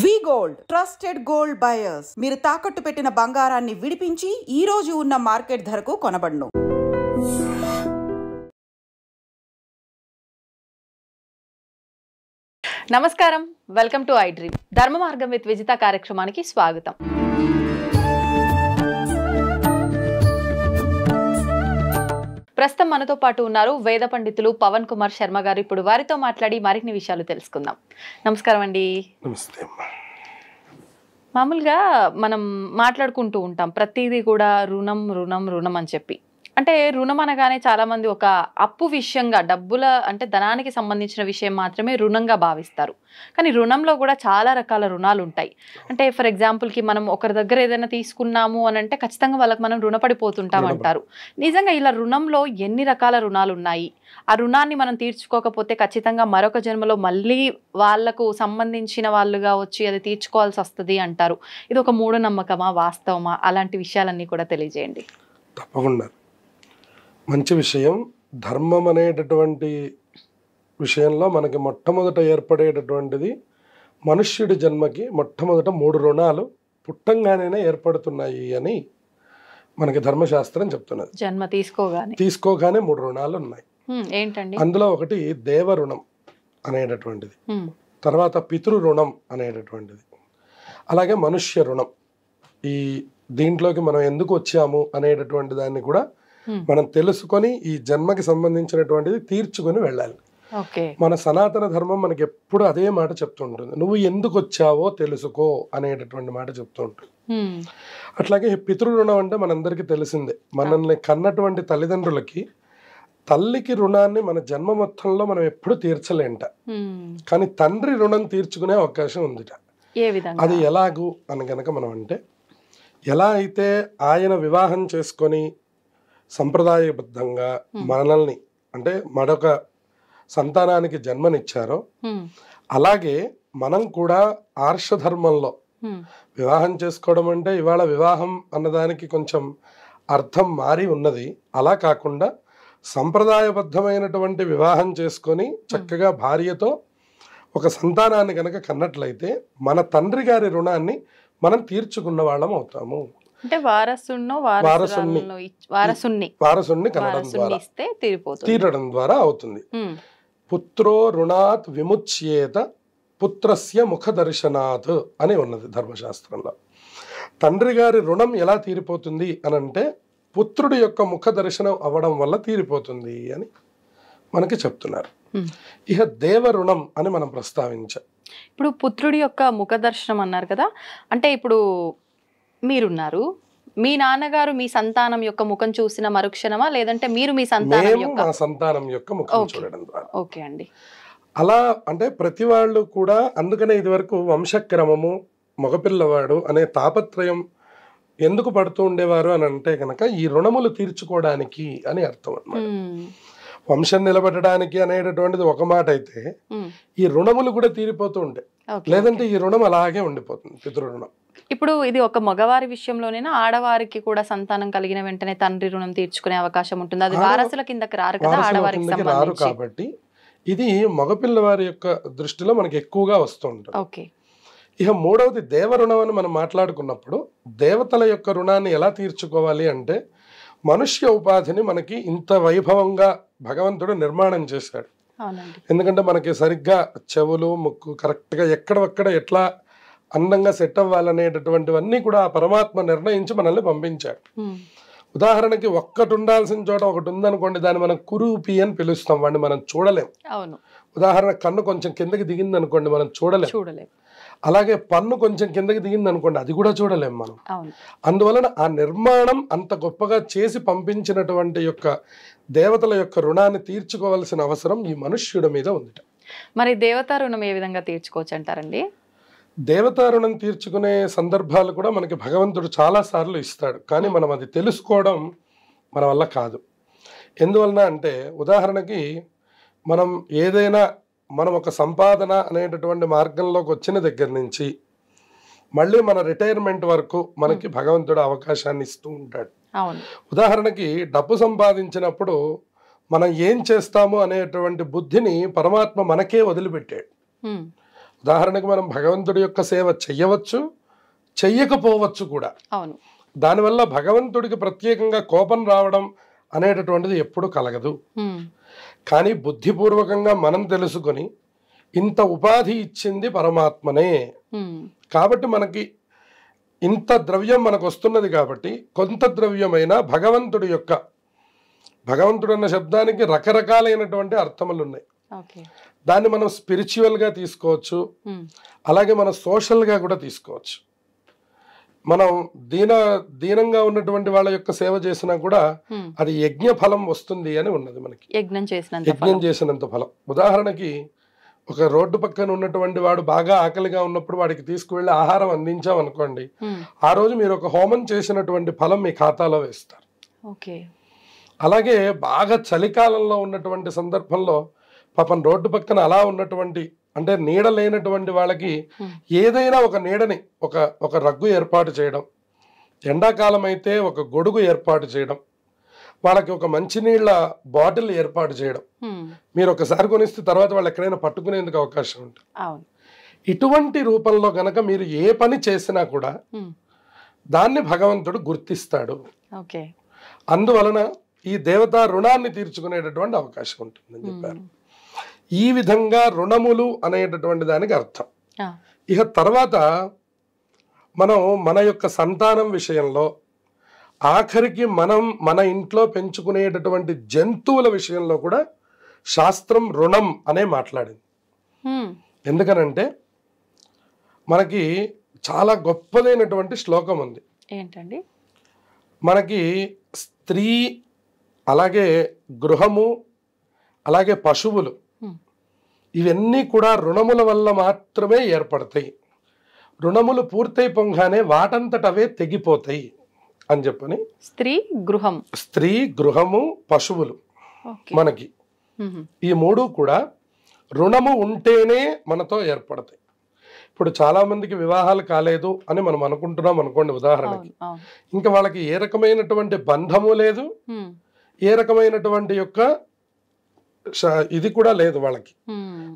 వి gold trusted gold buyers. మీరు తాకట్టు పెట్టిన బంగారాన్ని విడిపించి ఈ రోజు ఉన్న మార్కెట్ ధరకు కొనబడును. నమస్కారం, వెల్కమ్ టు ఐ డ్రీమ్. ధర్మ మార్గం విత్ విజిత కార్యక్రమానికి స్వాగతం. ప్రస్తుతం మనతో పాటు ఉన్నారు వేద పండితులు పవన్ కుమార్ శర్మ గారు. ఇప్పుడు వారితో మాట్లాడి మరిన్ని విషయాలు తెలుసుకుందాం. నమస్కారం అండి. నమస్తే. మామూలుగా మనం మాట్లాడుకుంటూ ఉంటాం ప్రతిదీ కూడా రుణం రుణం రుణం అని చెప్పి. అంటే రుణం అనగానే చాలా మంది ఒక అప్పు విషయంగా, డబ్బుల అంటే ధనానికి సంబంధించిన విషయం మాత్రమే రుణంగా భావిస్తారు. కానీ రుణంలో కూడా చాలా రకాల రుణాలు ఉంటాయి. అంటే ఫర్ ఎగ్జాంపుల్కి మనం ఒకరి దగ్గర ఏదైనా తీసుకున్నాము అని అంటే ఖచ్చితంగా వాళ్ళకి మనం రుణపడిపోతుంటాం అంటారు. నిజంగా ఇలా రుణంలో ఎన్ని రకాల రుణాలు ఉన్నాయి? ఆ రుణాన్ని మనం తీర్చుకోకపోతే ఖచ్చితంగా మరొక జన్మలో మళ్ళీ వాళ్లకు సంబంధించిన వాళ్ళుగా వచ్చి అది తీర్చుకోవాల్సి వస్తుంది అంటారు. ఇది ఒక మూఢనమ్మకమా, వాస్తవమా? అలాంటి విషయాలన్నీ కూడా తెలియజేయండి. తప్పకుండా మంచి విషయం. ధర్మం అనేటటువంటి విషయంలో మనకి మొట్టమొదట ఏర్పడేటటువంటిది మనుష్యుడి జన్మకి మొట్టమొదట 3 రుణాలు పుట్టంగానే ఏర్పడుతున్నాయి అని మనకి ధర్మశాస్త్రం చెప్తున్నది. జన్మ తీసుకోగానే 3 రుణాలు ఉన్నాయి. ఏంటండి? అందులో ఒకటి దేవ రుణం అనేటటువంటిది, తర్వాత పితృ రుణం అనేటటువంటిది, అలాగే మనుష్య రుణం. ఈ దీంట్లోకి మనం ఎందుకు వచ్చాము అనేటటువంటి దాన్ని కూడా మనం తెలుసుకొని ఈ జన్మకి సంబంధించినటువంటిది తీర్చుకొని వెళ్ళాలి. మన సనాతన ధర్మం మనకి ఎప్పుడు అదే మాట చెప్తుంటుంది, నువ్వు ఎందుకు వచ్చావో తెలుసుకో అనేటటువంటి మాట చెప్తూ ఉంటుంది. అట్లాగే పితృ రుణం అంటే మనందరికీ తెలిసిందే. మనల్ని కన్నటువంటి తల్లిదండ్రులకి తల్లికి రుణాన్ని మన జన్మ మొత్తంలో మనం ఎప్పుడు తీర్చలేంట, కానీ తండ్రి రుణం తీర్చుకునే అవకాశం ఉందిట. అది ఎలాగూ అని గనక మనం అంటే, ఎలా అయితే ఆయన వివాహం చేసుకొని సంప్రదాయబద్ధంగా మనల్ని అంటే మరొక సంతానానికి జన్మనిచ్చారో, అలాగే మనం కూడా ఆర్షధర్మంలో వివాహం చేసుకోవడం అంటే ఇవాళ వివాహం అన్నదానికి కొంచెం అర్థం మారి ఉన్నది. అలా కాకుండా సంప్రదాయబద్ధమైనటువంటి వివాహం చేసుకొని చక్కగా భార్యతో ఒక సంతానాన్ని కనుక కన్నట్లయితే మన తండ్రి గారి రుణాన్ని మనం తీర్చుకున్న వాళ్ళం అవుతాము. అంటే వారసుని కనడం ద్వారా తీరడం ద్వారా అవుతుంది. పుత్రో రుణాత్ విముచ్యేత పుత్రస్య ముఖ దర్శనాత్ అని ఉన్నది ధర్మశాస్త్రంలో. తండ్రి గారి రుణం ఎలా తీరిపోతుంది అని అంటే పుత్రుడి యొక్క ముఖ దర్శనం అవ్వడం వల్ల తీరిపోతుంది అని మనకి చెప్తున్నారు. ఇక దేవ రుణం అని మనం ప్రస్తావించాం. ఇప్పుడు పుత్రుడి యొక్క ముఖ దర్శనం అన్నారు కదా, అంటే ఇప్పుడు మీరున్నారు, మీ నాన్నగారు మీ సంతానం యొక్క ముఖం చూసిన మరుక్షణమా, లేదంటే మీరు మీ సంతానం యొక్క ముఖం చూడడం ద్వారా? ఓకే అండి. అలా అంటే ప్రతి వాళ్ళు కూడా, అందుకనే ఇది వరకు వంశక్రమము, మగపిల్లవాడు అనే తాపత్రయం ఎందుకు పడుతూ ఉండేవారు అని అంటే కనుక ఈ రుణములు తీర్చుకోవడానికి అని అర్థం అన్నమాట. వంశం నిలబెట్టడానికి అనేటటువంటిది ఒక మాట అయితే, ఈ రుణములు కూడా తీరిపోతూ ఉంటాయి, లేదంటే ఈ రుణం అలాగే ఉండిపోతుంది, పితృ రుణం. ఇప్పుడు ఇది ఒక మగవారి విషయంలోనేనా, ఆడవారికి కూడా సంతానం కలిగిన వెంటనే తండ్రి రుణం తీర్చుకునే అవకాశం ఉంటుంది? అది వారసుల కిందకి రారు కదా, ఆడవారికి రారు కాబట్టి ఇది మగపిల్లవారి యొక్క దృష్టిలో మనకి ఎక్కువగా వస్తూ ఉంటుంది. ఇక మూడవది దేవ రుణం అని మనం మాట్లాడుకున్నప్పుడు, దేవతల యొక్క రుణాన్ని ఎలా తీర్చుకోవాలి అంటే, మనుష్య ఉపాధిని మనకి ఇంత వైభవంగా భగవంతుడు నిర్మాణం చేశాడు. ఎందుకంటే మనకి సరిగ్గా చెవులు, ముక్కు కరెక్ట్గా ఎక్కడొక్కడ ఎట్లా అందంగా సెట్ అవ్వాలనేటటువంటివన్నీ కూడా ఆ పరమాత్మ నిర్ణయించి మనల్ని పంపించాడు. ఉదాహరణకి ఒక్కటి ఉండాల్సిన చోట ఒకటి ఉందనుకోండి, దాన్ని మనం కురూపి అని పిలుస్తాం, వాడిని మనం చూడలేం. ఉదాహరణ కన్ను కొంచెం కిందకి దిగింది అనుకోండి, మనం చూడలేం. అలాగే పన్ను కొంచెం కిందకి దిగింది అనుకోండి, అది కూడా చూడలేం మనం. అందువలన ఆ నిర్మాణం అంత గొప్పగా చేసి పంపించినటువంటి యొక్క దేవతల యొక్క రుణాన్ని తీర్చుకోవాల్సిన అవసరం ఈ మనుష్యుడి మీద ఉంది. మరి దేవతా రుణం ఏ విధంగా తీర్చుకోవచ్చు అంటారండి? దేవతా రుణం తీర్చుకునే సందర్భాలు కూడా మనకి భగవంతుడు చాలా సార్లు ఇస్తాడు, కానీ మనం అది తెలుసుకోవడం మన వల్ల కాదు. ఎందువలన అంటే, ఉదాహరణకి మనం ఒక సంపాదన అనేటటువంటి మార్గంలోకి వచ్చిన దగ్గర నుంచి మళ్ళీ మన రిటైర్మెంట్ వరకు మనకి భగవంతుడు అవకాశాన్ని ఇస్తూ ఉంటాడు. ఉదాహరణకి డబ్బు సంపాదించినప్పుడు మనం ఏం చేస్తాము అనేటువంటి బుద్ధిని పరమాత్మ మనకే వదిలిపెట్టాడు. ఉదాహరణకు మనం భగవంతుడి యొక్క సేవ చెయ్యవచ్చు, చెయ్యకపోవచ్చు కూడా. అవును. దానివల్ల భగవంతుడికి ప్రత్యేకంగా కోపం రావడం అనేటటువంటిది ఎప్పుడు కలగదు. కానీ బుద్ధిపూర్వకంగా మనం తెలుసుకొని ఇంత ఉపాధి ఇచ్చింది పరమాత్మనే, కాబట్టి మనకి ఇంత ద్రవ్యం మనకు వస్తున్నది కాబట్టి కొంత ద్రవ్యమైన భగవంతుడు అన్న శబ్దానికి రకరకాలైనటువంటి అర్థములు ఉన్నాయి. దాన్ని మనం స్పిరిచువల్గా తీసుకోవచ్చు, అలాగే మనం సోషల్గా కూడా తీసుకోవచ్చు. మనం దీనంగా ఉన్నటువంటి వాళ్ళ యొక్క సేవ చేసినా కూడా అది యజ్ఞ ఫలం వస్తుంది అని ఉన్నది మనకి, యజ్ఞం చేసినంత ఫలం. ఉదాహరణకి ఒక రోడ్డు పక్కన ఉన్నటువంటి వాడు బాగా ఆకలిగా ఉన్నప్పుడు వాడికి తీసుకువెళ్ళి ఆహారం అందించాం అనుకోండి, ఆ రోజు మీరు ఒక హోమం చేసినటువంటి ఫలం మీ ఖాతాలో వేస్తారు. అలాగే బాగా చలికాలంలో ఉన్నటువంటి సందర్భంలో పాపం రోడ్డు పక్కన అలా ఉన్నటువంటి అంటే నీడ లేనటువంటి వాళ్ళకి ఏదైనా ఒక నీడని ఒక రగ్గు ఏర్పాటు చేయడం, ఎండాకాలం అయితే ఒక గొడుగు ఏర్పాటు చేయడం, వాళ్ళకి ఒక మంచినీళ్ళ బాటిల్ ఏర్పాటు చేయడం, మీరు ఒకసారి కొనిస్తే తర్వాత వాళ్ళు ఎక్కడైనా పట్టుకునేందుకు అవకాశం ఉంటుంది. ఇటువంటి రూపంలో గనక మీరు ఏ పని చేసినా కూడా దాన్ని భగవంతుడు గుర్తిస్తాడు. అందువలన ఈ దేవతా రుణాన్ని తీర్చుకునేటటువంటి అవకాశం ఉంటుందని చెప్పారు. ఈ విధంగా రుణములు అనేటటువంటి దానికి అర్థం. ఇక తర్వాత మనం మన యొక్క సంతానం విషయంలో, ఆఖరికి మనం మన ఇంట్లో పెంచుకునేటటువంటి జంతువుల విషయంలో కూడా శాస్త్రం రుణం అనే మాట్లాడింది. ఎందుకనంటే మనకి చాలా గొప్పదైనటువంటి శ్లోకం ఉంది. ఏంటండి? మనకి స్త్రీ, అలాగే గృహము, అలాగే పశువులు, ఇవన్నీ కూడా రుణముల వల్ల మాత్రమే ఏర్పడతాయి. రుణములు పూర్తయి పొంగానే వాటంతటవే తెగిపోతాయి అని చెప్పని స్త్రీ, గృహము, పశువులు మనకి ఈ మూడు కూడా రుణము ఉంటేనే మనతో ఏర్పడతాయి. ఇప్పుడు చాలా మందికి వివాహాలు కాలేదు అని మనం అనుకుంటున్నాం అనుకోండి ఉదాహరణకి, ఇంకా వాళ్ళకి ఏ రకమైనటువంటి బంధము లేదు, ఏ రకమైనటువంటి యొక్క ఇది కూడా లేదు, వాళ్ళకి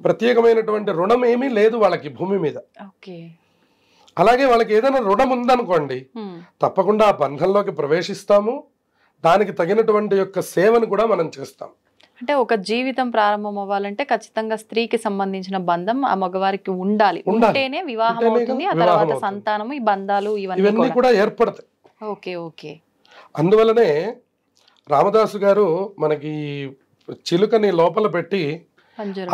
ప్రత్యేకమైనటువంటి రుణం ఏమీ లేదు వాళ్ళకి భూమి మీద. అలాగే వాళ్ళకి ఏదైనా రుణం ఉందనుకోండి, తప్పకుండా ఆ బంధంలోకి ప్రవేశిస్తాము, దానికి తగినటువంటి యొక్క సేవను కూడా మనం చేస్తాం. అంటే ఒక జీవితం ప్రారంభం అవ్వాలంటే ఖచ్చితంగా స్త్రీకి సంబంధించిన బంధం ఆ మగవారికి ఉండాలి, ఉంటేనే వివాహం అవుతుంది, ఆ తర్వాత సంతానము, ఈ బంధాలు ఇవన్నీ కూడా ఏర్పడతాయి. అందువలనే రామదాసు గారు మనకి చిలుకని లోపల పెట్టి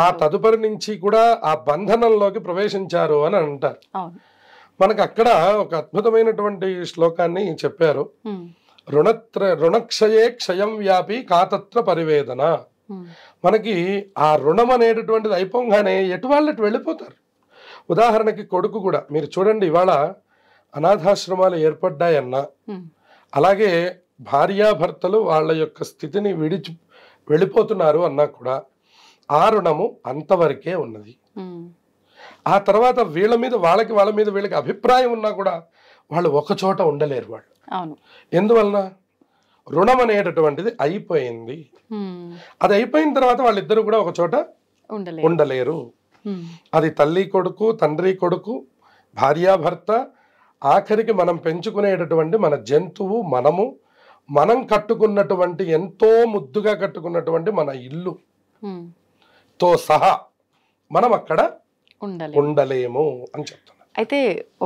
ఆ తదుపరి నుంచి కూడా ఆ బంధనంలోకి ప్రవేశించారు అని అంటారు. మనకు అక్కడ ఒక అద్భుతమైనటువంటి శ్లోకాన్ని చెప్పారు. రుణక్షయే క్షయం వ్యాపి కాతత్ర పరివేదన. మనకి ఆ రుణం అనేటటువంటిది అయిపోగానే ఎటు వాళ్ళకి వెళ్ళిపోతారు. ఉదాహరణకి కొడుకు కూడా మీరు చూడండి, ఇవాళ అనాథాశ్రమాలు ఏర్పడ్డాయన్నా, అలాగే భార్యాభర్తలు వాళ్ళ యొక్క స్థితిని విడిచి వెళ్ళిపోతున్నారు అన్నా కూడా ఆ రుణము అంతవరకే ఉన్నది. ఆ తర్వాత వాళ్ళ మీద వీళ్ళకి అభిప్రాయం ఉన్నా కూడా వాళ్ళు ఒక చోట ఉండలేరు. వాళ్ళు ఎందువలన రుణం అనేటటువంటిది అయిపోయింది. అది అయిపోయిన తర్వాత వాళ్ళిద్దరూ కూడా ఒక చోట ఉండలేరు. అది తల్లి కొడుకు, తండ్రి కొడుకు, భార్యాభర్త, ఆఖరికి మనం పెంచుకునేటటువంటి మన జంతువు, మనం కట్టుకున్నటువంటి ఎంతో ముద్దుగా కట్టుకున్నటువంటి మన ఇల్లు తో సహా మనం అక్కడ ఉండలేము అని చెప్తున్నారు. అయితే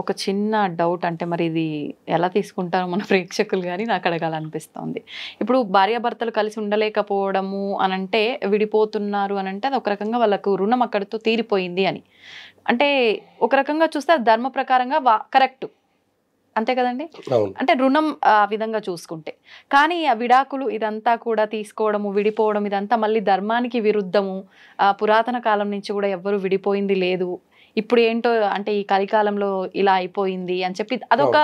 ఒక చిన్న డౌట్, అంటే మరి ఇది ఎలా తీసుకుంటారో మన ప్రేక్షకులు కానీ నాకు అడగాలనిపిస్తుంది. ఇప్పుడు భార్యాభర్తలు కలిసి ఉండలేకపోవడము అనంటే, విడిపోతున్నారు అనంటే అది ఒక రకంగా వాళ్ళకు రుణం అక్కడితో తీరిపోయింది అని, అంటే ఒక రకంగా చూస్తే అది ధర్మ ప్రకారంగా కరెక్ట్, అంతే కదండి? అంటే రుణం ఆ విధంగా చూసుకుంటే. కానీ ఆ విడాకులు ఇదంతా కూడా తీసుకోవడము, విడిపోవడం, ఇదంతా మళ్ళీ ధర్మానికి విరుద్ధము. పురాతన కాలం నుంచి కూడా ఎవ్వరు విడిపోయింది లేదు, ఇప్పుడు ఏంటో అంటే ఈ కలికాలంలో ఇలా అయిపోయింది అని చెప్పి అదొక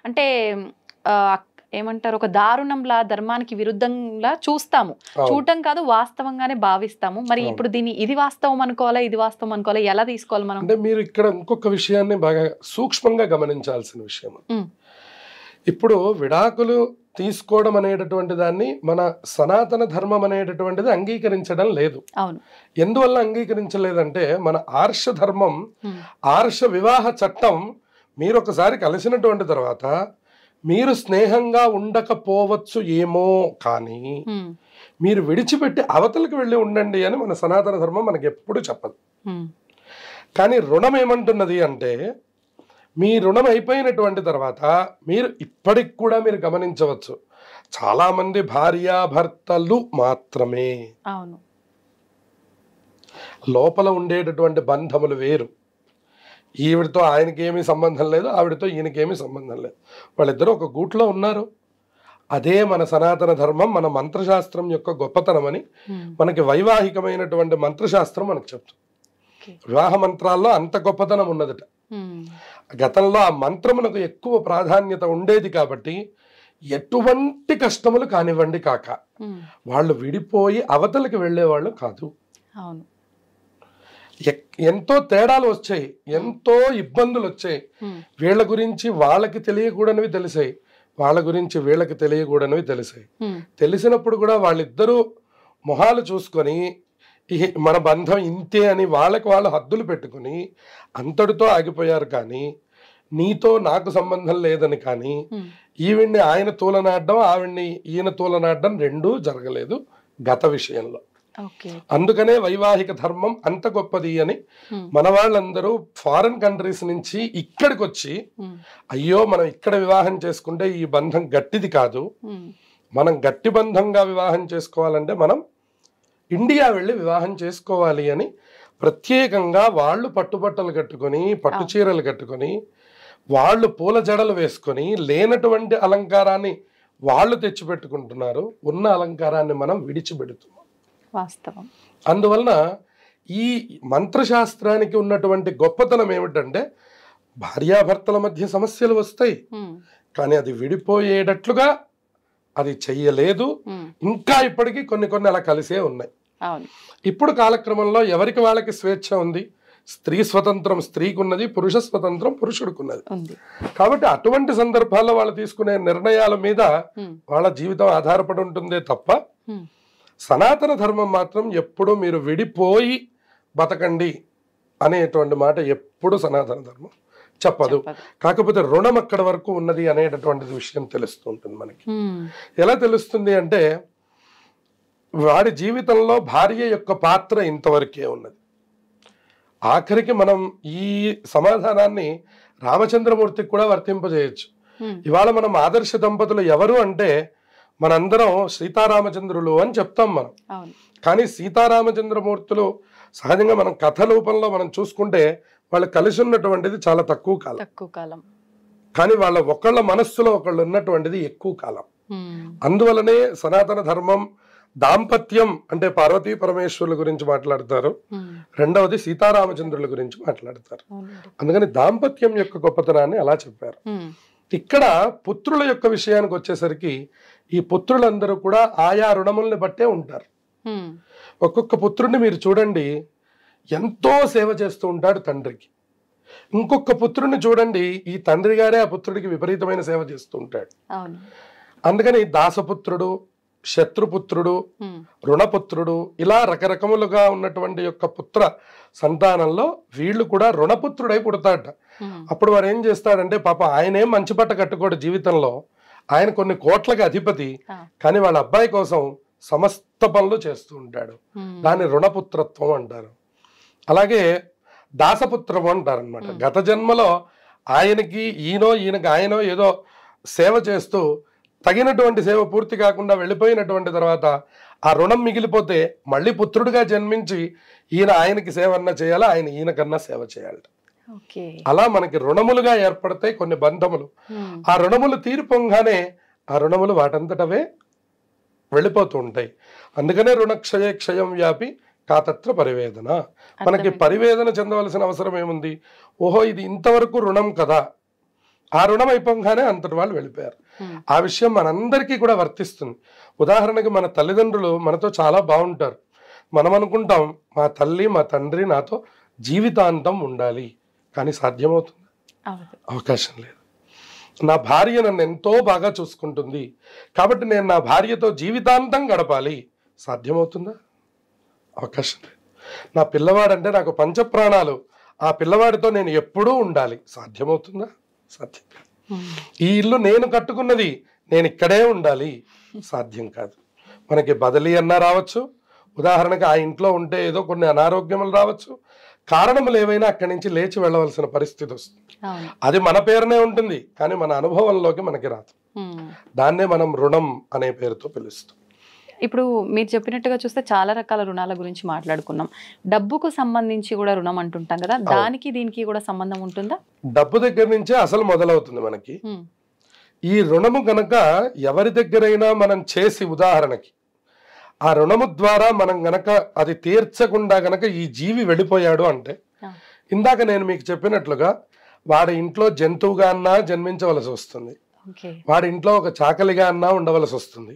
అంటే ఏమంటారు, ఒక దారుణంలా, ధర్మానికి విరుద్ధంగా చూస్తాము. చూడటం కాదు, వాస్తవంగానే భావిస్తాము. మరి ఇప్పుడు దీన్ని ఇది వాస్తవం అనుకోవాలా, ఇది వాస్తవం అనుకోవాలా, ఎలా తీసుకోవాలి మనం? అంటే మీరు ఇక్కడ ఇంకొక విషయాన్ని బాగా సూక్ష్మంగా గమనించాల్సిన విషయం. ఇప్పుడు విడాకులు తీసుకోవడం అనేటటువంటి దాన్ని మన సనాతన ధర్మం అనేటటువంటిది అంగీకరించడం లేదు. అవును. ఎందువల్ల అంగీకరించలేదంటే మన ఆర్ష ధర్మం, ఆర్ష వివాహ చట్టం, మీరు ఒకసారి కలిసినటువంటి తర్వాత మీరు స్నేహంగా ఉండకపోవచ్చు ఏమో, కానీ మీరు విడిచిపెట్టి అవతలకు వెళ్ళి ఉండండి అని మన సనాతన ధర్మం మనకి ఎప్పుడు చెప్పదు. కానీ రుణం ఏమంటున్నది అంటే మీ రుణం అయిపోయినటువంటి తర్వాత మీరు ఇప్పటికి కూడా మీరు గమనించవచ్చు, చాలా మంది భార్యాభర్తలు మాత్రమే, అవును, లోపల ఉండేటటువంటి బంధములు వేరు. ఈవిడితో ఆయనకేమీ సంబంధం లేదు, ఆవిడతో ఈయనకేమీ సంబంధం లేదు, వాళ్ళిద్దరూ ఒక గూట్లో ఉన్నారు. అదే మన సనాతన ధర్మం, మన మంత్రశాస్త్రం యొక్క గొప్పతనం అని మనకి వైవాహికమైనటువంటి మంత్రశాస్త్రం మనకు చెప్తుంది. వివాహ మంత్రాల్లో అంత గొప్పతనం ఉన్నదట. గతంలో ఆ మంత్రమునకు ఎక్కువ ప్రాధాన్యత ఉండేది కాబట్టి ఎటువంటి కష్టములు కానివ్వండి కాక వాళ్ళు విడిపోయి అవతలకి వెళ్ళేవాళ్ళు కాదు. అవును, ఎంతో తేడాలు వచ్చాయి, ఎంతో ఇబ్బందులు వచ్చాయి. వీళ్ళ గురించి వాళ్ళకి తెలియకూడనివి తెలిసాయి, వాళ్ళ గురించి వీళ్ళకి తెలియకూడనివి తెలిసాయి. తెలిసినప్పుడు కూడా వాళ్ళిద్దరూ మొహాలు చూసుకొని మన బంధం ఇంతే అని వాళ్ళకి వాళ్ళు హద్దులు పెట్టుకుని అంతటితో ఆగిపోయారు. కానీ నీతో నాకు సంబంధం లేదని కానీ ఈవిడ్ని ఆయన తూలనాడడం, ఆవిడ్ని ఈయన తూలనాడడం రెండూ జరగలేదు గత విషయంలో. అందుకనే వైవాహిక ధర్మం అంత గొప్పది అని మన వాళ్ళందరూ ఫారిన్ కంట్రీస్ నుంచి ఇక్కడికి వచ్చి, అయ్యో మనం ఇక్కడ వివాహం చేసుకుంటే ఈ బంధం గట్టిది కాదు, మనం గట్టి బంధంగా వివాహం చేసుకోవాలంటే మనం ఇండియా వెళ్ళి వివాహం చేసుకోవాలి అని ప్రత్యేకంగా వాళ్ళు పట్టుబట్టలు కట్టుకొని, పట్టు చీరలు కట్టుకొని, వాళ్ళు పూల జడలు వేసుకొని, లేనటువంటి అలంకారాన్ని వాళ్ళు తెచ్చిపెట్టుకుంటున్నారు, ఉన్న అలంకారాన్ని మనం విడిచిపెడుతున్నాం. వాస్తవం. అందువలన ఈ మంత్రశాస్త్రానికి ఉన్నటువంటి గొప్పతనం ఏమిటంటే భార్యాభర్తల మధ్య సమస్యలు వస్తాయి, కానీ అది విడిపోయేటట్లుగా అది చెయ్యలేదు. ఇంకా ఇప్పటికీ కొన్ని అలా కలిసే ఉన్నాయి. ఇప్పుడు కాలక్రమంలో ఎవరికి వాళ్ళకి స్వేచ్ఛ ఉంది. స్త్రీ స్వతంత్రం స్త్రీకి ఉన్నది, పురుష స్వతంత్రం పురుషుడికి ఉన్నది. కాబట్టి అటువంటి సందర్భాల్లో వాళ్ళు తీసుకునే నిర్ణయాల మీద వాళ్ళ జీవితం ఆధారపడి ఉంటుందే తప్ప సనాతన ధర్మం మాత్రం ఎప్పుడు మీరు విడిపోయి బతకండి అనేటువంటి మాట ఎప్పుడు సనాతన ధర్మం చెప్పదు. కాకపోతే రుణం అక్కడ వరకు ఉన్నది అనేటటువంటి విషయం తెలుస్తూ ఉంటుంది మనకి. ఎలా తెలుస్తుంది అంటే వాడి జీవితంలో భార్య యొక్క పాత్ర ఇంతవరకే ఉన్నది. ఆఖరికి మనం ఈ సమాధానాన్ని రామచంద్రమూర్తికి కూడా వర్తింపజేయచ్చు. ఇవాళ మనం ఆదర్శ దంపతులు ఎవరు అంటే మనందరం సీతారామచంద్రులు అని చెప్తాం మనం. కానీ సీతారామచంద్రమూర్తులు సహజంగా మనం కథ రూపంలో మనం చూసుకుంటే వాళ్ళు కలిసి ఉన్నటువంటిది చాలా తక్కువ కాలం, కానీ వాళ్ళ ఒకళ్ళ మనస్సులో ఒకళ్ళు ఉన్నటువంటిది ఎక్కువ కాలం. అందువలనే సనాతన ధర్మం దాంపత్యం అంటే పార్వతీ పరమేశ్వరుల గురించి మాట్లాడతారు, రెండవది సీతారామచంద్రుల గురించి మాట్లాడతారు. అందుకని దాంపత్యం యొక్క గొప్పతనాన్ని అలా చెప్పారు. ఇక్కడ పుత్రుల యొక్క విషయానికి వచ్చేసరికి ఈ పుత్రులందరూ కూడా ఆయా రుణముల్ని బట్టే ఉంటారు. ఒక్కొక్క పుత్రుడిని మీరు చూడండి, ఎంతో సేవ చేస్తూ ఉంటాడు తండ్రికి. ఇంకొక పుత్రుడిని చూడండి, ఈ తండ్రి గారే ఆ పుత్రుడికి విపరీతమైన సేవ చేస్తూ ఉంటాడు. అందుకని దాసపుత్రుడు, శత్రుపుత్రుడు, రుణపుత్రుడు, ఇలా రకరకములుగా ఉన్నటువంటి యొక్క పుత్ర సంతానంలో వీళ్ళు కూడా రుణపుత్రుడై పుడతాడట. అప్పుడు వారు ఏం చేస్తాడంటే పాప ఆయనేం మంచి పట్ట కట్టుకోడు జీవితంలో, ఆయన కొన్ని కోట్లకి అధిపతి, కానీ వాళ్ళ అబ్బాయి కోసం సమస్త పనులు చేస్తూ ఉంటాడు. దాన్ని రుణపుత్రత్వం అంటారు. అలాగే దాసపుత్రం అంటారు అనమాట. గత జన్మలో ఆయనకి ఈయనకి ఆయనో ఏదో సేవ చేస్తూ తగినటువంటి సేవ పూర్తి కాకుండా వెళ్ళిపోయినటువంటి తర్వాత ఆ రుణం మిగిలిపోతే మళ్ళీ పుత్రుడిగా జన్మించి ఈయన ఆయనకి సేవ అన్నా చేయాలా, ఆయన ఈయనకన్నా సేవ చేయాలట. అలా మనకి రుణములుగా ఏర్పడతాయి కొన్ని బంధములు. ఆ రుణములు తీరిపోగానే ఆ రుణములు వాటంతటవే వెళ్ళిపోతూ ఉంటాయి. అందుకనే రుణక్షయే క్షయం వ్యాపి కాతత్ర పరివేదన. మనకి పరివేదన చెందవలసిన అవసరం ఏముంది? ఓహో ఇది ఇంతవరకు రుణం కదా, ఆ రుణం అయిపోగానే అంతటి వాళ్ళు వెళ్ళిపోయారు. ఆ విషయం మనందరికీ కూడా వర్తిస్తుంది. ఉదాహరణకి మన తల్లిదండ్రులు మనతో చాలా బాగుంటారు, మనం అనుకుంటాం మా తల్లి మా తండ్రి నాతో జీవితాంతం ఉండాలి, కానీ సాధ్యమవుతుంది? అవకాశం లేదు. నా భార్య నన్ను ఎంతో బాగా చూసుకుంటుంది కాబట్టి నేను నా భార్యతో జీవితాంతం గడపాలి. సాధ్యమవుతుందా? అవకాశం లేదు. నా పిల్లవాడంటే నాకు పంచప్రాణాలు, ఆ పిల్లవాడితో నేను ఎప్పుడూ ఉండాలి. సాధ్యమవుతుందా? సాధ్యం కాదు. ఈ ఇల్లు నేను కట్టుకున్నది, నేను ఇక్కడే ఉండాలి. సాధ్యం కాదు. మనకి బదిలీ అన్నా రావచ్చు, ఉదాహరణకు ఆ ఇంట్లో ఉంటే ఏదో కొన్ని అనారోగ్యములు రావచ్చు, కారణములు ఏవైనా అక్కడి నుంచి లేచి వెళ్ళవలసిన పరిస్థితి వస్తుంది. అది మన పేరునే ఉంటుంది కానీ మన అనుభవంలోకి మనకి రాదు. దాన్నే మనం రుణం అనే పేరుతో పిలుస్తాం. ఇప్పుడు మీరు చెప్పినట్టుగా చూస్తే చాలా రకాల రుణాల గురించి మాట్లాడుకున్నాం. డబ్బుకు సంబంధించి కూడా రుణం అంటుంటాం కదా, దానికి దీనికి కూడా సంబంధం ఉంటుందా? డబ్బు దగ్గర నుంచే అసలు మొదలవుతుంది మనకి ఈ రుణము. గనక ఎవరి దగ్గరైనా మనం చేసి, ఉదాహరణకి ఆ రుణము ద్వారా మనం గనక అది తీర్చకుండా గనక ఈ జీవి వెళ్ళిపోయాడు అంటే, ఇందాక నేను మీకు చెప్పినట్లుగా వాడి ఇంట్లో జంతువుగా అన్నా జన్మించవలసి వస్తుంది, వాడి ఇంట్లో ఒక చాకలిగా అన్నా ఉండవలసి వస్తుంది,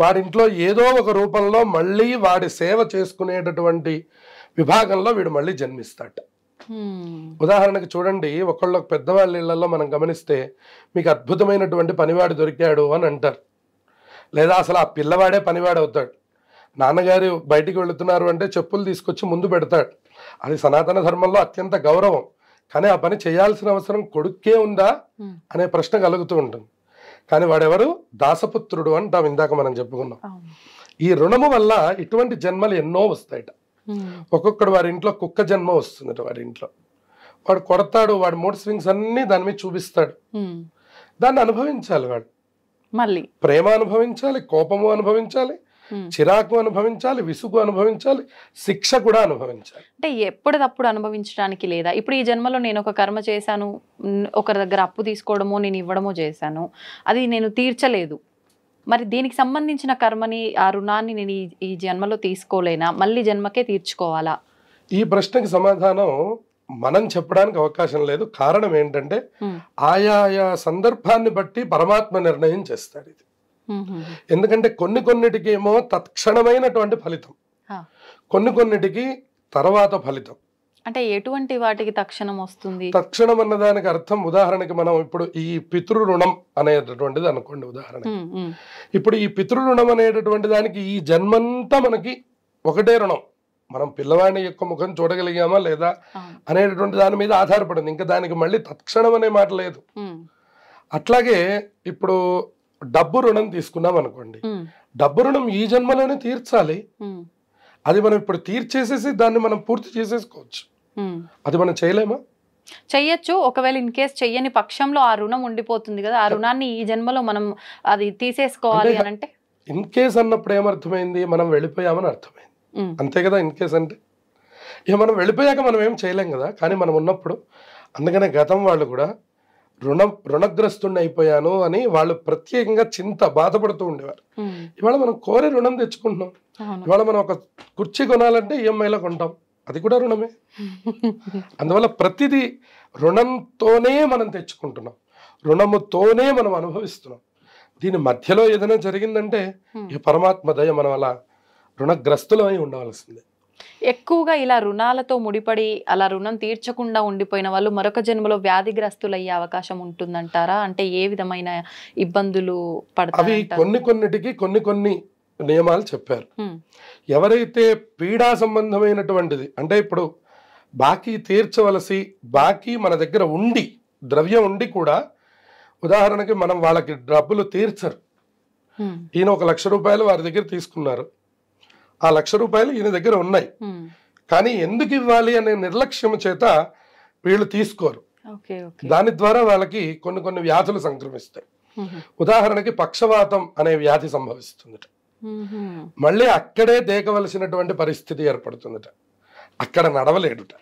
వాడింట్లో ఏదో ఒక రూపంలో మళ్ళీ వాడి సేవ చేసుకునేటటువంటి విభాగంలో వీడు మళ్ళీ జన్మిస్తాట. ఉదాహరణకి చూడండి, ఒకళ్ళొక పెద్దవాళ్ళ ఇళ్లలో మనం గమనిస్తే మీకు అద్భుతమైనటువంటి పనివాడు దొరికాడు అని అంటారు, లేదా అసలు ఆ పిల్లవాడే పనివాడు అవుతాడు. నాన్నగారు బయటికి వెళుతున్నారు అంటే చెప్పులు తీసుకొచ్చి ముందు పెడతాడు. అది సనాతన ధర్మంలో అత్యంత గౌరవం. కానీ ఆ పని చేయాల్సిన అవసరం కొడుక్కే ఉందా అనే ప్రశ్న కలుగుతూ ఉంటుంది. కానీ వాడెవరు? దాసపుత్రుడు అంటాం, ఇందాక మనం చెప్పుకున్నాం. ఈ రుణము వల్ల ఇటువంటి జన్మలు ఎన్నో వస్తాయట. ఒక్కొక్కడు వారి ఇంట్లో కుక్క జన్మ వస్తుందట. వాడి ఇంట్లో వాడు కొడతాడు, వాడి మూడ్ స్వింగ్స్ అన్ని దాని మీద చూపిస్తాడు. దాన్ని అనుభవించాలి వాడు. మళ్ళీ ప్రేమ అనుభవించాలి, కోపము అనుభవించాలి, చిరాకు అనుభవించాలి, విసుగు అనుభవించాలి, శిక్ష కూడా అనుభవించాలి. అంటే ఎప్పటికప్పుడు అనుభవించడానికి లేదా? ఇప్పుడు ఈ జన్మలో నేను ఒక కర్మ చేశాను, ఒకరి దగ్గర అప్పు తీసుకోవడమో నేను ఇవ్వడమో చేశాను, అది నేను తీర్చలేదు, మరి దీనికి సంబంధించిన కర్మని, ఆ రుణాన్ని నేను ఈ జన్మలో తీసుకోలేనా, మళ్ళీ జన్మకే తీర్చుకోవాలా? ఈ ప్రశ్నకి సమాధానం మనం చెప్పడానికి అవకాశం లేదు. కారణం ఏంటంటే ఆయా సందర్భాన్ని బట్టి పరమాత్మ నిర్ణయం చేస్తాడు ఇది. ఎందుకంటే కొన్నిటికేమో తత్క్షణమైనటువంటి ఫలితం, కొన్నిటికి తర్వాత ఫలితం. అంటే ఎటువంటి వాటికి తక్షణం వస్తుంది? తక్షణం అన్నదానికి అర్థం, ఉదాహరణకి మనం ఇప్పుడు ఈ పితృ రుణం అనేటటువంటిది అనుకోండి. ఉదాహరణ, ఇప్పుడు ఈ పితృ రుణం అనేటటువంటి దానికి ఈ జన్మంతా మనకి ఒకటే రుణం. మనం పిల్లవాడి యొక్క ముఖం చూడగలిగామా లేదా అనేటటువంటి దాని మీద ఆధారపడింది. ఇంకా దానికి మళ్ళీ తత్క్షణం అనే మాట లేదు. అట్లాగే ఇప్పుడు డబ్బు రుణం తీసుకున్నాం అనుకోండి, డబ్బు రుణం ఈ జన్మలోనే తీర్చాలి. అది మనం ఇప్పుడు తీర్చేసేసి దాన్ని మనం పూర్తి చేసేసుకోవచ్చు. అది మనం చేయలేమా? చెయ్యొచ్చు. ఒకవేళ ఇన్ కేస్ చెయ్యని పక్షంలో ఆ రుణం ఉండిపోతుంది కదా, ఆ రుణాన్ని ఈ జన్మలో మనం అది తీసేసుకోవాలి అని అంటే, ఇన్ కేస్ అన్నప్పుడు ఏమర్థమైంది? మనం వెళ్ళిపోయామని అర్థమైంది, అంతే కదా. ఇన్ కేస్ అంటే ఇక మనం వెళ్ళిపోయాక మనం ఏం చేయలేం కదా. కానీ మనం ఉన్నప్పుడు, అందుకనే గతం వాళ్ళు కూడా రుణగ్రస్తుని అయిపోయాను అని వాళ్ళు ప్రత్యేకంగా బాధపడుతూ ఉండేవారు. ఇవాళ మనం కోరే రుణం తెచ్చుకుంటున్నాం. ఇవాళ మనం ఒక కుర్చీ కొనాలంటే ఈఎంఐలో కొంటాం, అది కూడా రుణమే. అందువల్ల ప్రతిదీ రుణంతోనే మనం తెచ్చుకుంటున్నాం, రుణముతోనే మనం అనుభవిస్తున్నాం. దీని మధ్యలో ఏదైనా జరిగిందంటే ఈ పరమాత్మ దయ, మనం అలా రుణగ్రస్తులమై ఉండవలసిందే. ఎక్కువగా ఇలా రుణాలతో ముడిపడి అలా రుణం తీర్చకుండా ఉండిపోయిన వాళ్ళు మరొక జన్మలో వ్యాధిగ్రస్తులు అయ్యే అవకాశం ఉంటుందంటారా? అంటే ఏ విధమైన ఇబ్బందులు పడతారు? అవి కొన్నిటికి కొన్ని నియమాలు చెప్పారు. ఎవరైతే పీడా సంబంధమైనటువంటిది, అంటే ఇప్పుడు బాకీ తీర్చవలసి, బాకీ మన దగ్గర ఉండి, ద్రవ్యం ఉండి కూడా, ఉదాహరణకి మనం వాళ్ళకి డబ్బులు తీర్చరు. ఈయన 1 లక్ష రూపాయలు వారి దగ్గర తీసుకున్నారు, ఆ 1 లక్ష రూపాయలు ఈయన దగ్గర ఉన్నాయి, కానీ ఎందుకు ఇవ్వాలి అనే నిర్లక్ష్యం చేత వీళ్ళు తీసుకోరు. దాని ద్వారా వాళ్ళకి కొన్ని వ్యాధులు సంక్రమిస్తాయి. ఉదాహరణకి పక్షవాతం అనే వ్యాధి సంభవిస్తుందట. మళ్ళీ అక్కడే దేకవలసినటువంటి పరిస్థితి ఏర్పడుతుందట, అక్కడ నడవలేడుట.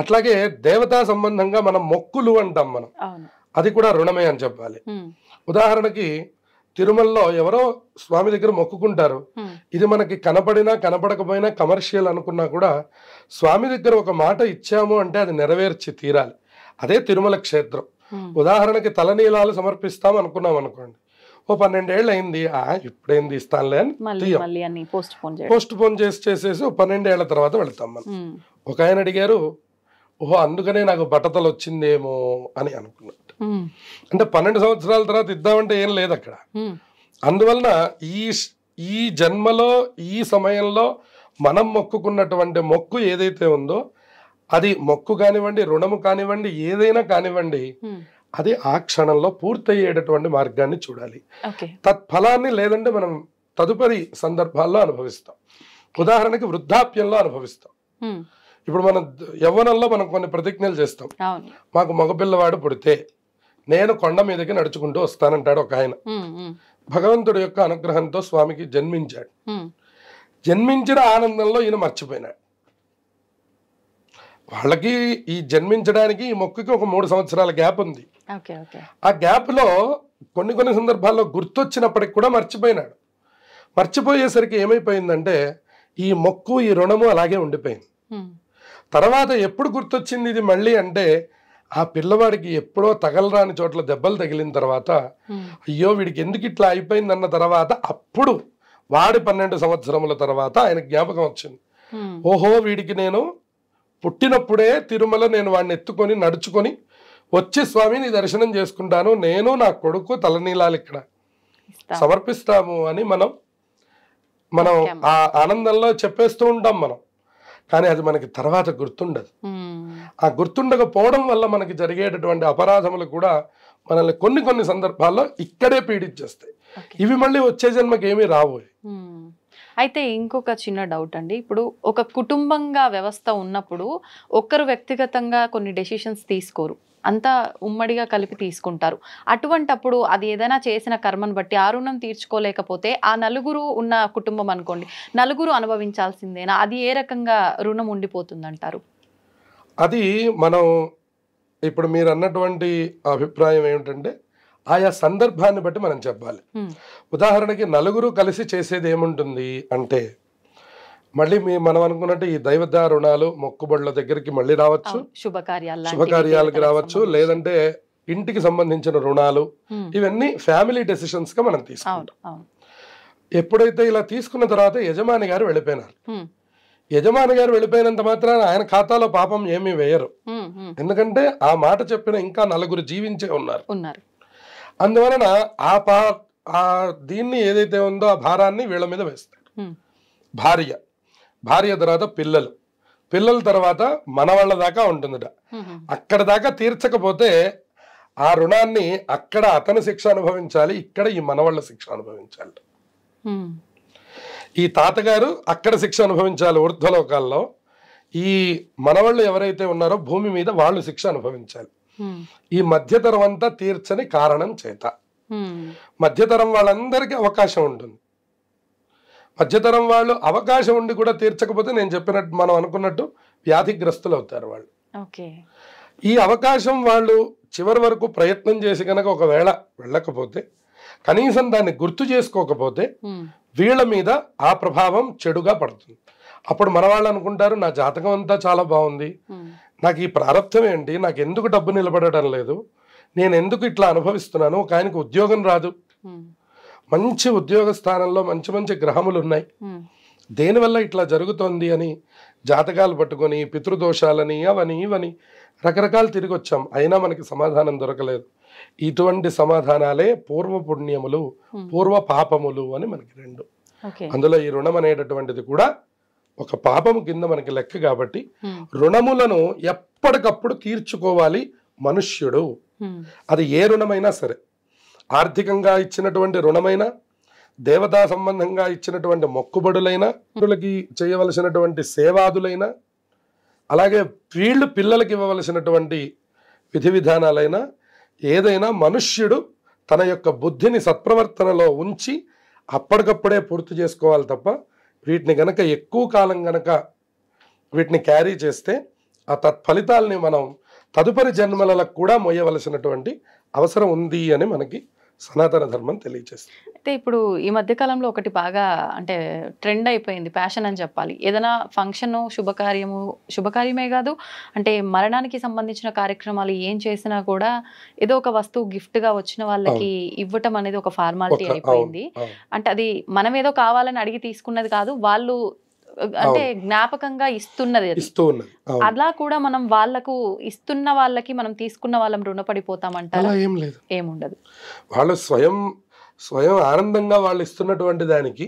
అట్లాగే దేవతా సంబంధంగా మనం మొక్కులు అంటాం మనం, అది కూడా రుణమే అని చెప్పాలి. ఉదాహరణకి తిరుమలలో ఎవరో స్వామి దగ్గర మొక్కుకుంటారు, ఇది మనకి కనపడినా కనపడకపోయినా కమర్షియల్ అనుకున్నా కూడా స్వామి దగ్గర ఒక మాట ఇచ్చాము అంటే అది నెరవేర్చి తీరాలి. అదే తిరుమల క్షేత్రం. ఉదాహరణకి తలనీలాలు సమర్పిస్తాం అనుకున్నాం అనుకోండి, ఓ 12 ఏళ్ళు అయింది, ఇప్పుడేంది ఇస్తానులే అని పోస్ట్ పోన్ చేసేసి 12 ఏళ్ల తర్వాత వెళ్తాం మనం. ఒక ఆయన అడిగారు, ఓహో అందుకనే నాకు బట్టతలు వచ్చిందేమో అని అనుకున్నట్టు. అంటే 12 సంవత్సరాల తర్వాత ఇద్దామంటే ఏం లేదు అక్కడ. అందువలన ఈ జన్మలో ఈ సమయంలో మనం మొక్కుకున్నటువంటి మొక్కు ఏదైతే ఉందో అది మొక్కు కానివ్వండి, రుణము కానివ్వండి, ఏదైనా కానివ్వండి, అది ఆ క్షణంలో పూర్తయ్యేటటువంటి మార్గాన్ని చూడాలి. తత్ఫలాన్ని లేదంటే మనం తదుపరి సందర్భాల్లో అనుభవిస్తాం. ఉదాహరణకి వృద్ధాప్యంలో అనుభవిస్తాం. ఇప్పుడు మనం యవ్వనంలో మనం కొన్ని ప్రతిజ్ఞలు చేస్తాం. మాకు మగపిల్లవాడు పుడితే నేను కొండ మీదకి నడుచుకుంటూ వస్తానంటాడు ఒక ఆయన. భగవంతుడి యొక్క అనుగ్రహంతో స్వామికి జన్మించాడు. జన్మించిన ఆనందంలో ఈయన మర్చిపోయినాడు. వాళ్ళకి ఈ జన్మించడానికి ఈ మొక్కుకి ఒక 3 సంవత్సరాల గ్యాప్ ఉంది. ఆ గ్యాప్ లో కొన్ని సందర్భాల్లో గుర్తొచ్చినప్పటికి కూడా మర్చిపోయినాడు. మర్చిపోయేసరికి ఏమైపోయిందంటే ఈ మొక్కు ఈ రుణము అలాగే ఉండిపోయింది. తర్వాత ఎప్పుడు గుర్తొచ్చింది ఇది మళ్ళీ అంటే ఆ పిల్లవాడికి ఎప్పుడో తగలరాని చోట్ల దెబ్బలు తగిలిన తర్వాత అయ్యో వీడికి ఎందుకు ఇట్లా అయిపోయిందన్న తర్వాత అప్పుడు వాడి 12 సంవత్సరముల తర్వాత ఆయన జ్ఞాపకం వచ్చింది. ఓహో వీడికి నేను పుట్టినప్పుడే తిరుమల నేను వాడిని ఎత్తుకొని నడుచుకొని వచ్చి స్వామిని దర్శనం చేసుకుంటాను, నేను నా కొడుకు తలనీలాలు ఇక్కడ సమర్పిస్తాము అని మనం ఆ ఆనందంలో చెప్పేస్తూ ఉంటాం మనం. కానీ అది మనకి తర్వాత గుర్తుండదు. ఆ గుర్తుండకపోవడం వల్ల మనకి జరిగేటటువంటి అపరాధములు కూడా మనల్ని కొన్ని సందర్భాల్లో ఇక్కడే పీడించేస్తాయి. ఇవి మళ్ళీ వచ్చే జన్మకి ఏమీ రావు. అయితే ఇంకొక చిన్న డౌట్ అండి, ఇప్పుడు ఒక కుటుంబంగా వ్యవస్థ ఉన్నప్పుడు ఒక్కరు వ్యక్తిగతంగా కొన్ని డెసిషన్స్ తీసుకోరు, అంతా ఉమ్మడిగా కలిపి తీసుకుంటారు. అటువంటప్పుడు అది ఏదైనా చేసిన కర్మను బట్టి ఆ రుణం తీర్చుకోలేకపోతే ఆ నలుగురు ఉన్న కుటుంబం అనుకోండి, నలుగురు అనుభవించాల్సిందేనా? అది ఏ రకంగా రుణం ఉండిపోతుందంటారు? అది మనం ఇప్పుడు మీరు అన్నటువంటి అభిప్రాయం ఏమిటంటే ఆయా సందర్భాన్ని బట్టి మనం చెప్పాలి. ఉదాహరణకి నలుగురు కలిసి చేసేది ఏముంటుంది అంటే మళ్ళీ మనం అనుకున్నట్టు ఈ దైవదా రుణాలు మొక్కుబడుల దగ్గరికి మళ్ళీ రావచ్చు, శుభకార్యాలకి రావచ్చు, లేదంటే ఇంటికి సంబంధించిన రుణాలు, ఇవన్నీ ఫ్యామిలీ డెసిషన్స్ గా మనం తీసుకుంటాం. ఎప్పుడైతే ఇలా తీసుకున్న తర్వాత యజమాని గారు వెళ్ళిపోయినారు. యజమాని గారు వెళ్ళిపోయినంత మాత్రాన ఆయన ఖాతాలో పాపం ఏమీ వేయరు. ఎందుకంటే ఆ మాట చెప్పిన ఇంకా నలుగురు జీవించే ఉన్నారు. అందువలన ఆ దీన్ని ఏదైతే ఉందో ఆ భారాన్ని వీళ్ళ మీద వేస్తారు. భార్య తర్వాత పిల్లల తర్వాత మనవాళ్ళ దాకా ఉంటుందిట. అక్కడ దాకా తీర్చకపోతే ఆ రుణాన్ని అక్కడ అతని శిక్ష అనుభవించాలి, ఇక్కడ ఈ మనవాళ్ళ శిక్ష అనుభవించాలి. ఈ తాతగారు అక్కడ శిక్ష అనుభవించాలి ఊర్ధ్వలోకాల్లో, ఈ మనవాళ్ళు ఎవరైతే ఉన్నారో భూమి మీద వాళ్ళు శిక్ష అనుభవించాలి. ఈ మధ్యతరం అంతా తీర్చని కారణం చేత మధ్యతరం వాళ్ళందరికీ అవకాశం ఉంటుంది. మధ్యతరం వాళ్ళు అవకాశం ఉండి కూడా తీర్చకపోతే నేను చెప్పినట్టు మనం అనుకున్నట్టు వ్యాధిగ్రస్తులు అవుతారు వాళ్ళు. ఈ అవకాశం వాళ్ళు చివరి వరకు ప్రయత్నం చేసి కనుక ఒకవేళ వెళ్ళకపోతే, కనీసం దాన్ని గుర్తు చేసుకోకపోతే వీళ్ళ మీద ఆ ప్రభావం చెడుగా పడుతుంది. అప్పుడు మన వాళ్ళు అనుకుంటారు నా జాతకం అంతా చాలా బాగుంది, నాకు ఈ ప్రారంభం ఏంటి, నాకు ఎందుకు డబ్బు నిలబడటం లేదు, నేను ఎందుకు ఇట్లా అనుభవిస్తున్నాను, ఒక ఆయనకు ఉద్యోగం రాదు, మంచి ఉద్యోగ స్థానంలో మంచి మంచి గ్రహములు ఉన్నాయి, దేనివల్ల ఇట్లా జరుగుతోంది అని జాతకాలు పట్టుకొని పితృదోషాలని అవని ఇవని రకరకాలు తిరిగి వచ్చాం, అయినా మనకి సమాధానం దొరకలేదు. ఇటువంటి సమాధానాలే పూర్వ పుణ్యములు పూర్వ పాపములు అని మనకి రెండు. అందులో ఈ రుణం అనేటటువంటిది కూడా ఒక పాపము కింద మనకి లెక్క కాబట్టి రుణములను ఎప్పటికప్పుడు తీర్చుకోవాలి మనుష్యుడు. అది ఏ రుణమైనా సరే, ఆర్థికంగా ఇచ్చినటువంటి రుణమైనా, దేవతా సంబంధంగా ఇచ్చినటువంటి మొక్కుబడులైనా, పిల్లలకి చేయవలసినటువంటి సేవాదులైనా, అలాగే వీళ్ళు పిల్లలకి ఇవ్వవలసినటువంటి విధి విధానాలైనా, ఏదైనా మనుష్యుడు తన యొక్క బుద్ధిని సత్ప్రవర్తనలో ఉంచి అప్పటికప్పుడే పూర్తి చేసుకోవాలి తప్ప వీటిని గనక ఎక్కువ కాలం గనక వీటిని క్యారీ చేస్తే ఆ తత్ఫలితాలని మనం తదుపరి జన్మలకు కూడా మోయవలసినటువంటి అవసరం ఉంది అని మనకి సనాతన ధర్మం తెలియజేస్తుంది. అయితే ఇప్పుడు ఈ మధ్య కాలంలో ఒకటి బాగా అంటే ట్రెండ్ అయిపోయింది, ప్యాషన్ అని చెప్పాలి. ఏదైనా ఫంక్షన్ శుభకార్యమే కాదు, అంటే మరణానికి సంబంధించిన కార్యక్రమాలు ఏం చేసినా కూడా ఏదో ఒక వస్తువు గిఫ్ట్ గా వచ్చిన వాళ్ళకి ఇవ్వటం అనేది ఒక ఫార్మాలిటీ అయిపోయింది. అంటే అది మనం ఏదో కావాలని అడిగి తీసుకున్నది కాదు, వాళ్ళు అంటే జ్ఞాపకంగా ఇస్తున్నది అది. ఇస్తూ ఉన్నది. అవును. అలా కూడా మనం వాళ్ళకు ఇస్తున్న వాళ్ళకి మనం తీసుకున్న వాళ్ళం రుణపడిపోతామంటారా? అలా ఏం లేదు. ఏముండదు. వాళ్ళు స్వయం ఆనందంగా వాళ్ళు ఇస్తున్నటువంటి దానికి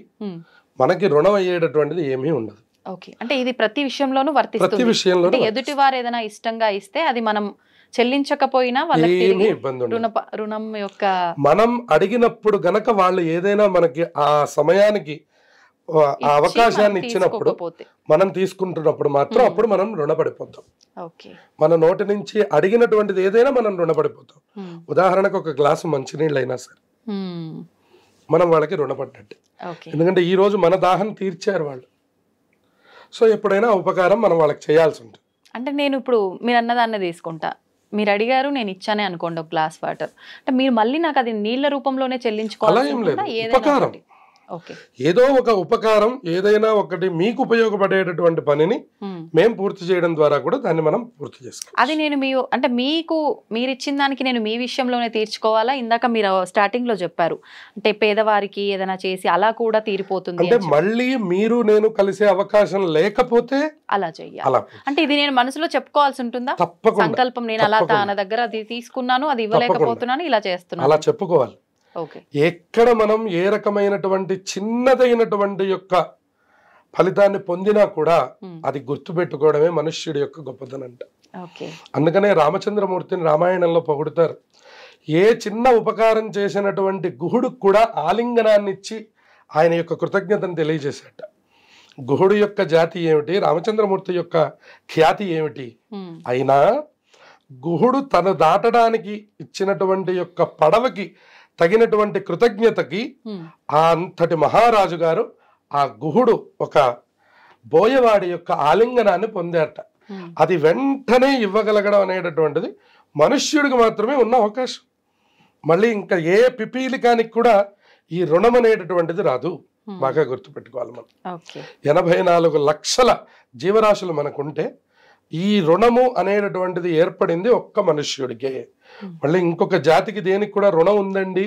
మనకి రుణం అయ్యేటటువంటిది ఏమీ ఉండదు. ఓకే. అంటే ఇది ప్రతి విషయంలోనూ ప్రతి వర్తిస్తుంది. విషయంలో అంటే ఎదుటి వారు ఏదైనా ఇష్టంగా ఇస్తే అది మనం చెల్లించకపోయినా వాళ్ళకి ఏమీ తిరిగి ఇబ్బంది ఉండదు. రుణం యొక్క మనం అడిగినప్పుడు గనక వాళ్ళు ఏదైనా మనకి ఆ సమయానికి ఆ అవకాశాన్ని ఇచ్చినప్పుడు తీసుకోకపోతే. మనం తీసుకుంటున్నప్పుడు మాత్రం అప్పుడు మనం రుణపడిపోతాం. ఓకే. మన నోటి నుంచి అడిగినటువంటిది ఏదైనా మనం రుణపడిపోతాం. ఉదాహరణకు ఒక గ్లాసు మంచినీళ్ళు అయినా సరే మనం వాళ్ళకి రుణపడ్డట్టే. ఓకే. ఎందుకంటే ఈ రోజు మన దాహం తీర్చారు వాళ్ళు. సో ఎప్పుడైనా ఉపకారం మనం వాళ్ళకి చేయాల్సి ఉంటుంది. అంటే నేను ఇప్పుడు మీరు అన్నదాన్ని తీసుకుంటా, మీరు అడిగారు నేను ఇచ్చానే అనుకోండి ఒక గ్లాస్ వాటర్, అంటే మీరు మళ్ళీ నాకు అది నీళ్ళ రూపంలోనే అలా ఏం లేదు. చెల్లించుకోవాలి. ఉపకారం ఓకే. ఏదో ఒక ఉపకారం ఏదైనా ఒకటి మీకు ఉపయోగపడేటటువంటి పనిని మేము పూర్తి చేయడం ద్వారా కూడా దాన్ని మనం పూర్తి చేసుకోవాలి. అది నేను అంటే మీరు ఇచ్చిన దానికి నేను మీ విషయంలోనే తీర్చుకోవాలా? ఇందాక మీరు స్టార్టింగ్ లో చెప్పారు అంటే పేదవారికి ఏదైనా చేసి అలా కూడా తీరిపోతుంది అంటే మళ్ళీ మీరు నేను కలిసే అవకాశం లేకపోతే అలా చెయ్యాలి. అలా అంటే ఇది నేను మనసులో చెప్పుకోవాల్సి ఉంటుందా? తప్పకుండా సంకల్పం నేను అలా తన దగ్గర అది తీసుకున్నాను, అది ఇవ్వలేకపోతున్నాను, ఇలా చేస్తున్నాను, అలా చెప్పుకోవాలి. ఎక్కడ మనం ఏ రకమైనటువంటి చిన్నదైనటువంటి యొక్క ఫలితాన్ని పొందినా కూడా అది గుర్తుపెట్టుకోవడమే మనుష్యుడి యొక్క గొప్పతనం అంట. అందుకనే రామచంద్రమూర్తిని రామాయణంలో పొగుడుతారు. ఏ చిన్న ఉపకారం చేసినటువంటి గుహుడు కూడా ఆలింగనాన్ని ఇచ్చి ఆయన యొక్క కృతజ్ఞతను తెలియజేశాట. గుహుడు యొక్క జాతి ఏమిటి, రామచంద్రమూర్తి యొక్క ఖ్యాతి ఏమిటి, అయినా గుహుడు తను దాటడానికి ఇచ్చినటువంటి యొక్క పడవకి తగినటువంటి కృతజ్ఞతకి ఆ అంతటి మహారాజు గారు ఆ గుహుడు ఒక బోయవాడి యొక్క ఆలింగనాన్ని పొందారట. అది వెంటనే ఇవ్వగలగడం అనేటటువంటిది మనుష్యుడికి మాత్రమే ఉన్న అవకాశం. మళ్ళీ ఇంకా ఏ పిపీలికానికి కూడా ఈ రుణం అనేటటువంటిది రాదు. బాగా గుర్తుపెట్టుకోవాలి. మనం 84 లక్షల జీవరాశులు మనకుంటే ఈ రుణము అనేటటువంటిది ఏర్పడింది ఒక్క మనుష్యుడికే. మళ్ళీ ఇంకొక జాతికి దేనికి కూడా రుణం ఉందండి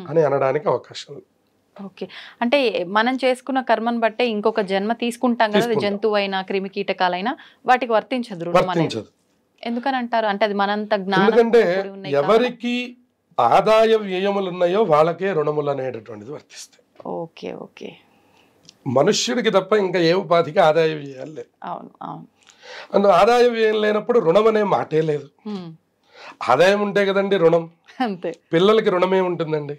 అని అనడానికి అవకాశం లేదు. ఓకే. అంటే మనం చేసుకున్న కర్మను బట్టే ఇంకొక జన్మ తీసుకుంటాం కదా, జంతువు అయినా క్రిమి కీటకాలైనా వాటికి వర్తించదు రుణం అనేది. ఎందుకని అంటారు? అంటే అది మనంత జ్ఞానం. ఎందుకంటే ఎవరికి ఆదాయ వ్యయములు ఉన్నాయో వాళ్ళకే రుణములు అనేటటువంటిది వర్తిస్తాయి. ఓకే. ఓకే. మనుష్యుడికి తప్ప ఇంకా ఏ ఉపాధికి ఆదాయ వ్యయాలు లేవు. అవును, అవును. అందులో ఆదాయ వ్యయం లేనప్పుడు రుణం అనే మాటే లేదు. ఆదాయం ఉంటే కదండి రుణం. అంతే. పిల్లలకి రుణమే ఉంటుందండి,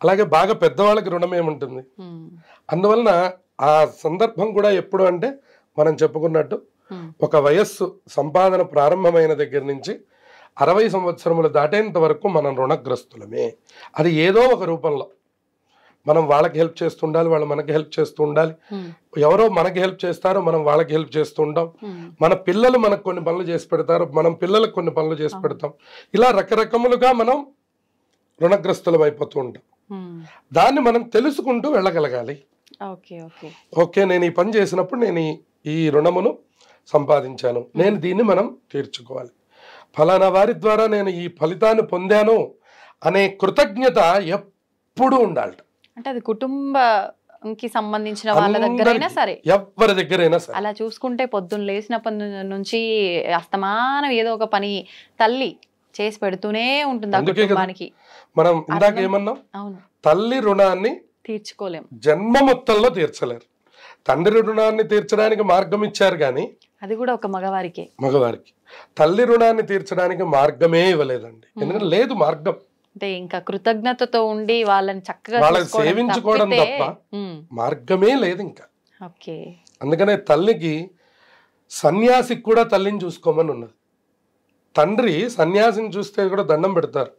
అలాగే బాగా పెద్దవాళ్ళకి రుణమే ఉంటుంది. అందువలన ఆ సందర్భం కూడా ఎప్పుడు అంటే మనం చెప్పుకున్నట్టు ఒక వయస్సు సంపాదన ప్రారంభమైన దగ్గర నుంచి 60 సంవత్సరములు దాటేంత వరకు మనం రుణగ్రస్తులమే. అది ఏదో ఒక రూపంలో మనం వాళ్ళకి హెల్ప్ చేస్తూ ఉండాలి, వాళ్ళు మనకి హెల్ప్ చేస్తూ ఉండాలి. ఎవరో మనకి హెల్ప్ చేస్తారో మనం వాళ్ళకి హెల్ప్ చేస్తూ ఉంటాం. మన పిల్లలు మనకు కొన్ని పనులు చేసి పెడతారు, మనం పిల్లలకు కొన్ని పనులు చేసి పెడతాం. ఇలా రకరకములుగా మనం రుణగ్రస్తులం అయిపోతూ ఉంటాం. దాన్ని మనం తెలుసుకుంటూ వెళ్ళగలగాలి. ఓకే, నేను ఈ పని చేసినప్పుడు నేను ఈ రుణమును సంపాదించాను, నేను దీన్ని మనం తీర్చుకోవాలి. ఫలానా వారి ద్వారా నేను ఈ ఫలితాన్ని పొందాను అనే కృతజ్ఞత ఎప్పుడూ ఉండాలి. అంటే అది కుటుంబంకి సంబంధించిన వాళ్ళ దగ్గరైనా సరే, ఎవరి దగ్గరైనా సరే. అలా చూసుకుంటే పొద్దున్న లేచినప్పటి నుంచి అస్తమానం ఏదో ఒక పని తల్లి చేసి పెడుతూనే ఉంటుంది ఆ కుటుంబానికి. మనం ఇందాక ఏమన్నాం, తల్లి రుణాన్ని తీర్చుకోలేం, జన్మ మొత్తంలో తీర్చలేరు. తండ్రి రుణాన్ని తీర్చడానికి మార్గం ఇచ్చారు కానీ అది కూడా ఒక మగవారికి. తల్లి రుణాన్ని తీర్చడానికి మార్గమే ఇవ్వలేదండి. ఎందుకంటే లేదు మార్గం. అంటే ఇంకా కృతజ్ఞతతో ఉండి వాళ్ళని చక్కగా వాళ్ళని సేవించుకోవడం తప్ప మార్గమే లేదు ఇంకా. అందుకనే తల్లికి సన్యాసికి కూడా తల్లిని చూసుకోమని ఉన్నది. తండ్రి సన్యాసిని చూస్తే కూడా దండం పెడతారు.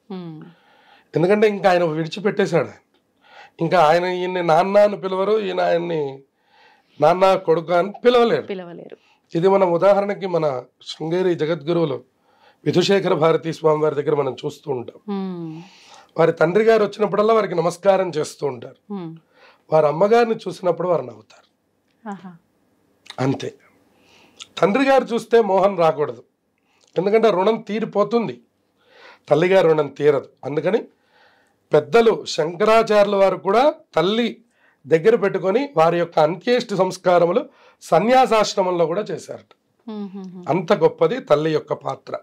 ఎందుకంటే ఇంకా ఆయన విడిచిపెట్టేశాడు. ఇంకా ఆయన ఈయన్ని నాన్న అని పిలవరు, ఈయన ఆయన్ని నాన్న కొడుకు అని పిలవలేరు. ఇది మనం ఉదాహరణకి మన శృంగేరి జగద్గురువులు విధుశేఖర భారతీ స్వామి వారి దగ్గర మనం చూస్తూ ఉంటాం. వారి తండ్రి గారు వచ్చినప్పుడల్లా వారికి నమస్కారం చేస్తూ ఉంటారు. వారి అమ్మగారిని చూసినప్పుడు వారు నవ్వుతారు. అంతే. తండ్రి గారు చూస్తే మోహన్ రాకూడదు, ఎందుకంటే రుణం తీరిపోతుంది, తల్లిగారు రుణం తీరదు. అందుకని పెద్దలు శంకరాచార్యుల వారు కూడా తల్లి దగ్గర పెట్టుకొని వారి యొక్క అంత్యేష్టి సంస్కారములు సన్యాసాశ్రమంలో కూడా చేశారట. అంత గొప్పది తల్లి యొక్క పాత్ర.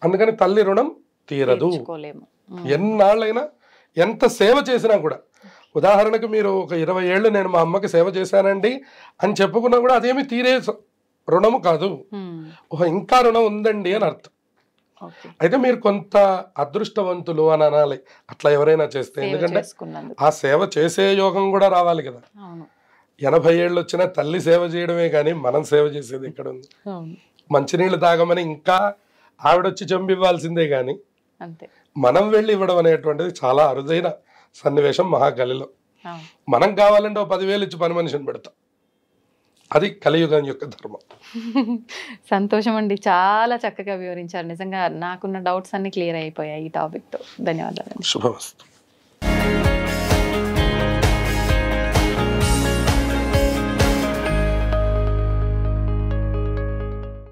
అందుకని తల్లి రుణం తీరదు. ఎన్నాళ్ళైనా ఎంత సేవ చేసినా కూడా, ఉదాహరణకు మీరు ఒక 20 ఏళ్ళు నేను మా అమ్మకి సేవ చేశానండి అని చెప్పుకున్నా కూడా అదేమి తీరే రుణము కాదు, ఇంకా రుణం ఉందండి అని అర్థం. అయితే మీరు కొంత అదృష్టవంతులు అని అనాలి అట్లా ఎవరైనా చేస్తే. ఎందుకంటే ఆ సేవ చేసే యోగం కూడా రావాలి కదా. 80 ఏళ్ళు వచ్చినా తల్లి సేవ చేయడమే కానీ మనం సేవ చేసేది ఇక్కడ ఉంది. మంచినీళ్ళు తాగమని ఇంకా ఆవిడొచ్చి చంపివ్వాల్సిందే కానీ మనం వెళ్ళి ఇవ్వడం అనేటువంటిది చాలా అరుదైన సన్నివేశం మహాకలిలో. మనం కావాలంటే 10,000 ఇచ్చి పని మనిషిని పెడతాం. అది కలియుగం యొక్క ధర్మం. సంతోషం అండి, చాలా చక్కగా వివరించారు. నిజంగా నాకున్న డౌట్స్ అన్ని క్లియర్ అయిపోయాయి ఈ టాపిక్ తో. ధన్యవాదాలు. శుభమస్తు.